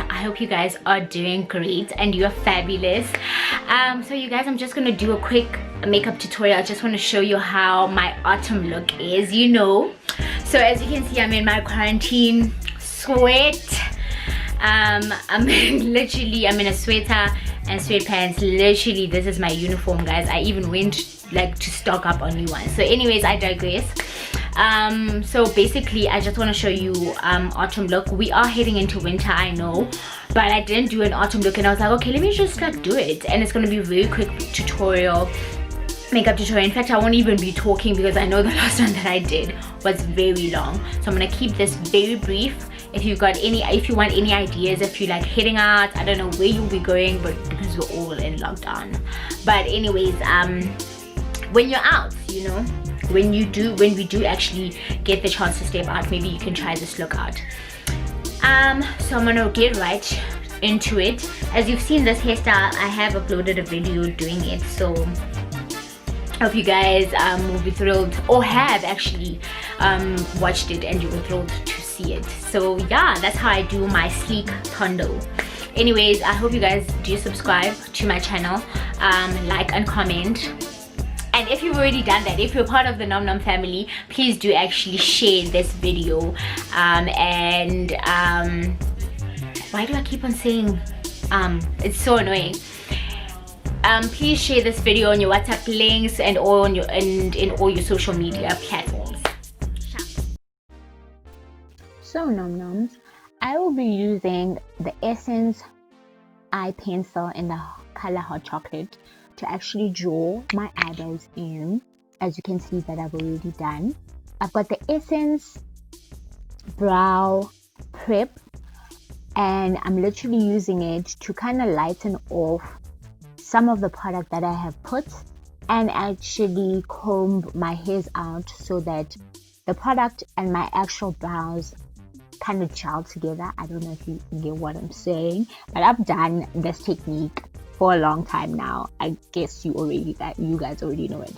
I hope you guys are doing great and you're fabulous. So you guys, I'm just gonna do a quick makeup tutorial. I just want to show you how my autumn look is, so as you can see, I'm in my quarantine sweat. I'm in a sweater and sweatpants. Literally, this is my uniform, guys. I even went to stock up on new ones. So anyways, I digress. So basically, I just want to show you autumn look. We are heading into winter, I know, but I didn't do an autumn look, and I was like, okay, let me just do it. And it's going to be a very quick makeup tutorial. In fact, I won't even be talking because I know the last one that I did was very long. So I'm going to keep this very brief. If you want any ideas, if you like heading out, I don't know where you'll be going, but because we're all in lockdown. But anyways, when you're out, when we do actually get the chance to step out, maybe you can try this look out. So I'm gonna get right into it. As you've seen this hairstyle, I have uploaded a video doing it, so I hope you guys will be thrilled, or have actually watched it and you were thrilled to see it. So yeah, that's how I do my sleek tondo. Anyways, I hope you guys do subscribe to my channel, like and comment. And if you've already done that, if you're part of the Nom Nom family, please do actually share this video. Why do I keep on saying it's so annoying? Please share this video on your WhatsApp links and in all your social media platforms. So Nom Noms, I will be using the Essence eye pencil in the color Hot Chocolate to actually draw my eyebrows in. As you can see that I've already done. I've got the Essence brow prep, and I'm literally using it to kind of lighten off some of the product that I have put and actually comb my hairs out so that the product and my actual brows kind of gel together. I don't know if you get what I'm saying, but I've done this technique for a long time now. I guess you guys already know it.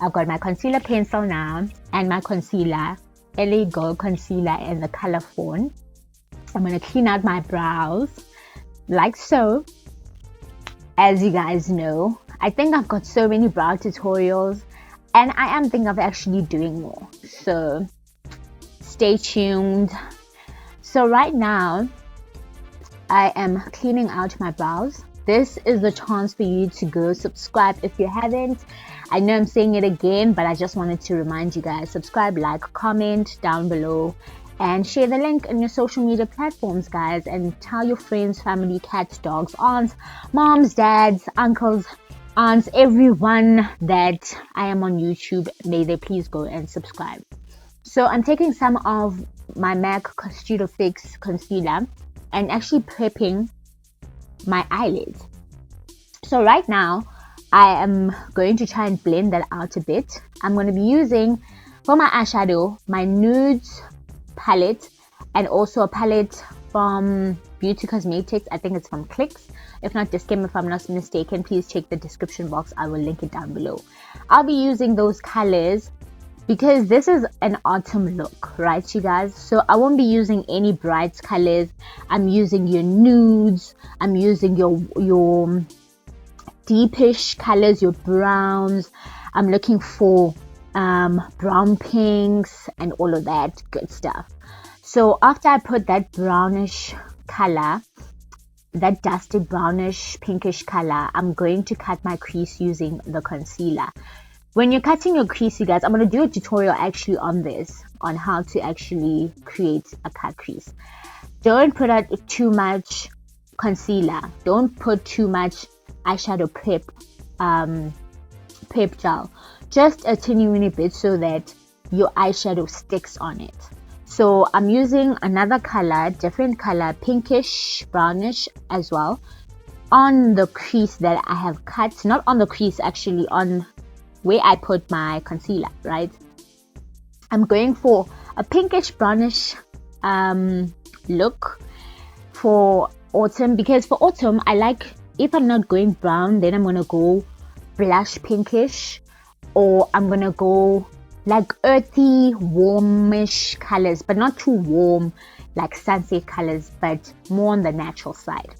I've got my concealer pencil now and my concealer, LA Gold concealer in the color Fawn. I'm going to clean out my brows like so. As you guys know, I think I've got so many brow tutorials, and I am thinking of actually doing more, so stay tuned. So right now I am cleaning out my brows. This is the chance for you to go subscribe if you haven't. I know I'm saying it again, but I just wanted to remind you guys, subscribe, like, comment down below, and share the link in your social media platforms, guys, and tell your friends, family, cats, dogs, aunts, moms, dads, uncles, aunts, everyone that I am on YouTube. May they please go and subscribe. So I'm taking some of my MAC Studio Fix concealer and actually prepping my eyelids. So right now I am going to try and blend that out a bit. I'm going to be using for my eyeshadow my nudes palette, and also a palette from Beauty Cosmetics. I think it's from Clicks. If not, Disclaimer, if I'm not mistaken, please check the description box. I will link it down below. I'll be using those colors because this is an autumn look, right, you guys? So I won't be using any bright colors. I'm using your nudes, I'm using your deepish colors, your browns. I'm looking for brown pinks and all of that good stuff. So after I put that brownish color, that dusted brownish pinkish color, I'm going to cut my crease using the concealer. When you're cutting your crease, you guys, I'm going to do a tutorial actually on this, on how to actually create a cut crease. Don't put out too much concealer, don't put too much eyeshadow prep gel, just a teeny bit so that your eyeshadow sticks on it. So I'm using another color, different color, pinkish brownish as well, on the crease that I have cut. Not on the crease, actually on where I put my concealer, right? I'm going for a pinkish brownish look for autumn, because for autumn I like, if I'm not going brown, then I'm gonna go blush pinkish, or I'm gonna go like earthy warmish colors, but not too warm like sunset colors, but more on the natural side.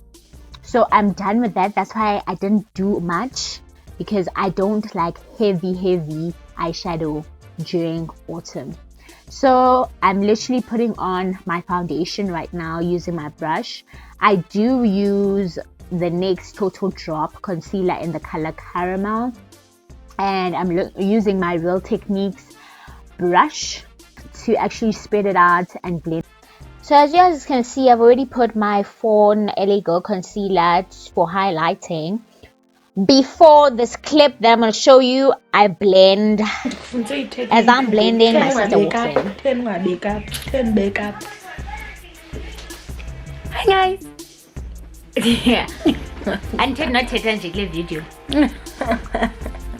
So I'm done with that. That's why I didn't do much, because I don't like heavy eyeshadow during autumn. So I'm literally putting on my foundation right now using my brush. I do use the NYX Total Drop concealer in the color Caramel, and I'm using my Real Techniques brush to actually spread it out and blend. So as you guys can see, I've already put my Fawn LA Girl concealer for highlighting. Before this clip that I'm going to show you, I blend. As I'm blending, my sister walks in. Hi guys. Yeah. Until not taken video. It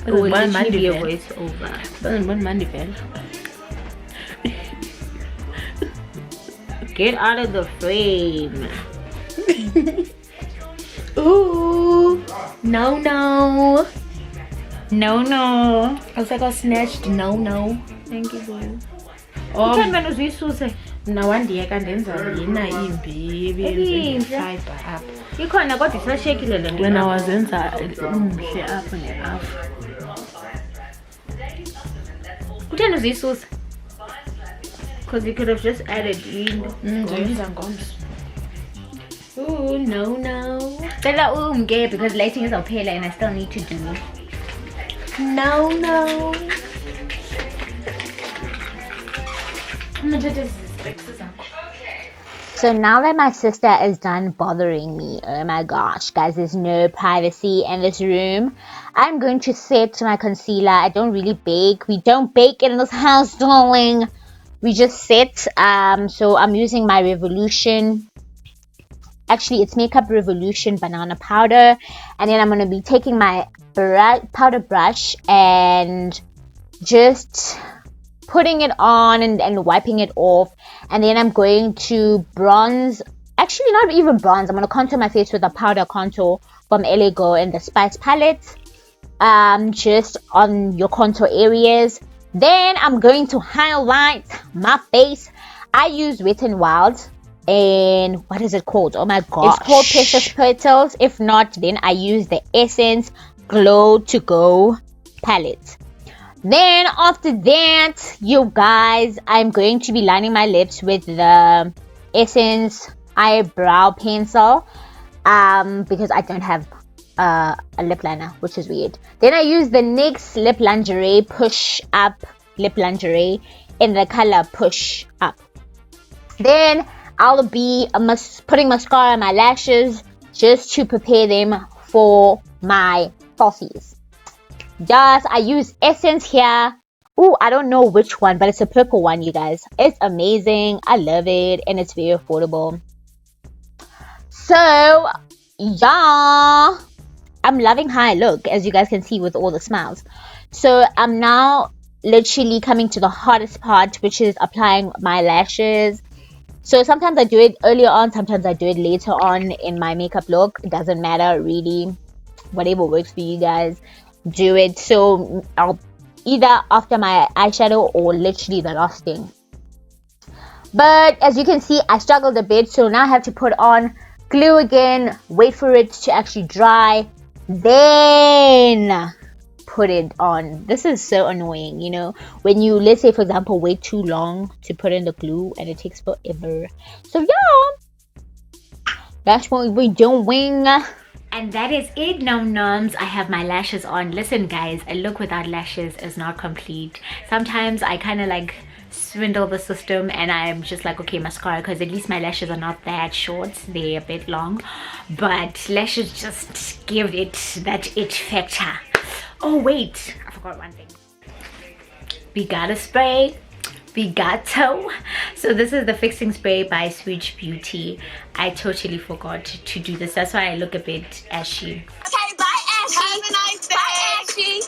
will literally be a voice over. Get out of the frame. Ooh. No. I was like, I snatched. No. Thank you, boy. Oh, man, was this no one day I can dance you can't got this shaky when I was inside. Shut up and half. What time was this? Because you could have just added in gums. Ooh, no. I'm gay because lighting is okay and I still need to do. No. So now that my sister is done bothering me, oh my gosh, guys, there's no privacy in this room. I'm going to set my concealer. I don't really bake. We don't bake in this house, darling. We just set. So I'm using my Revolution. Actually, it's Makeup Revolution banana powder. And then I'm going to be taking my powder brush and just putting it on and wiping it off. And then I'm going to bronze. Actually, not even bronze. I'm going to contour my face with a powder contour from LA Girl in the Spice palette. Just on your contour areas. Then I'm going to highlight my face. I use Wet n Wild. And what is it called? Oh my gosh. It's called Precious Petals. If not, then I use the Essence Glow to Go palette. Then after that, you guys, I'm going to be lining my lips with the Essence eyebrow pencil, because I don't have a lip liner, which is weird. Then I use the NYX Lip Lingerie Push Up Lip Lingerie in the color Push Up. Then I'll be putting mascara on my lashes just to prepare them for my falsies. Yes, I use Essence here. Oh, I don't know which one, but it's a purple one, you guys. It's amazing. I love it, and it's very affordable. So, yeah, I'm loving how I look, as you guys can see with all the smiles. So, I'm now literally coming to the hardest part, which is applying my lashes. So, sometimes I do it earlier on, sometimes I do it later on in my makeup look. It doesn't matter, really. Whatever works for you guys, do it. So I'll either after my eyeshadow or literally the last thing. But as you can see, I struggled a bit, so now I have to put on glue again, wait for it to actually dry, then put it on. This is so annoying, you know, when you, let's say for example, wait too long to put in the glue and it takes forever. So yeah, that's what we're doing. And that is it, nom-noms. I have my lashes on. Listen guys, a look without lashes is not complete. Sometimes I kind of like swindle the system and I'm just like, okay, mascara, because at least my lashes are not that short, they're a bit long, but lashes just give it that it factor. Oh wait, I forgot one thing. We got a spray. Bigato. So this is the fixing spray by Sweet Beauty. I totally forgot to do this. That's why I look a bit ashy. Okay, bye Ashy. Have a nice day. Bye Ashy.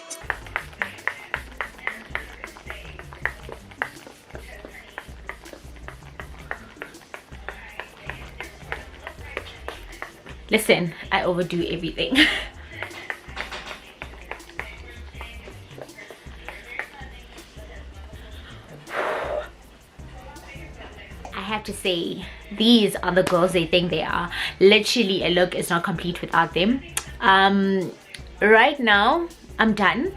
Listen, I overdo everything. I have to say these are the girls they think they are. Literally, a look is not complete without them. Right now I'm done,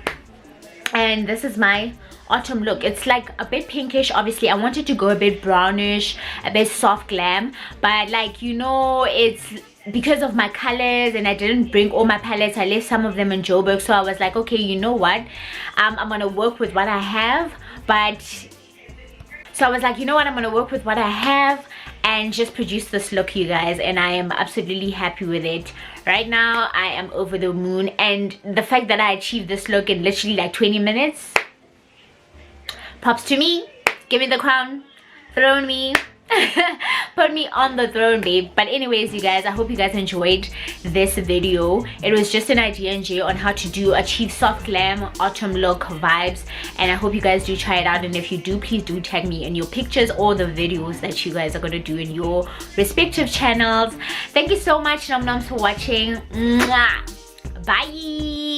and this is my autumn look. It's like a bit pinkish. Obviously I wanted to go a bit brownish, a bit soft glam, but like, you know, it's because of my colors, and I didn't bring all my palettes. I left some of them in Joburg, so I was like, okay, you know what, I'm gonna work with what I have. But so I was like, you know what, I'm gonna work with what I have and just produce this look, you guys, and I am absolutely happy with it. Right now I am over the moon, and the fact that I achieved this look in literally like 20 minutes, props to me. Give me the crown, throne me. Put me on the throne, babe. But anyways, you guys, I hope you guys enjoyed this video. It was just an idea and Jay on how to achieve soft glam autumn look vibes, and I hope you guys do try it out. And if you do, please do tag me in your pictures or the videos that you guys are going to do in your respective channels. Thank you so much, Nom Noms, for watching. Mwah. Bye.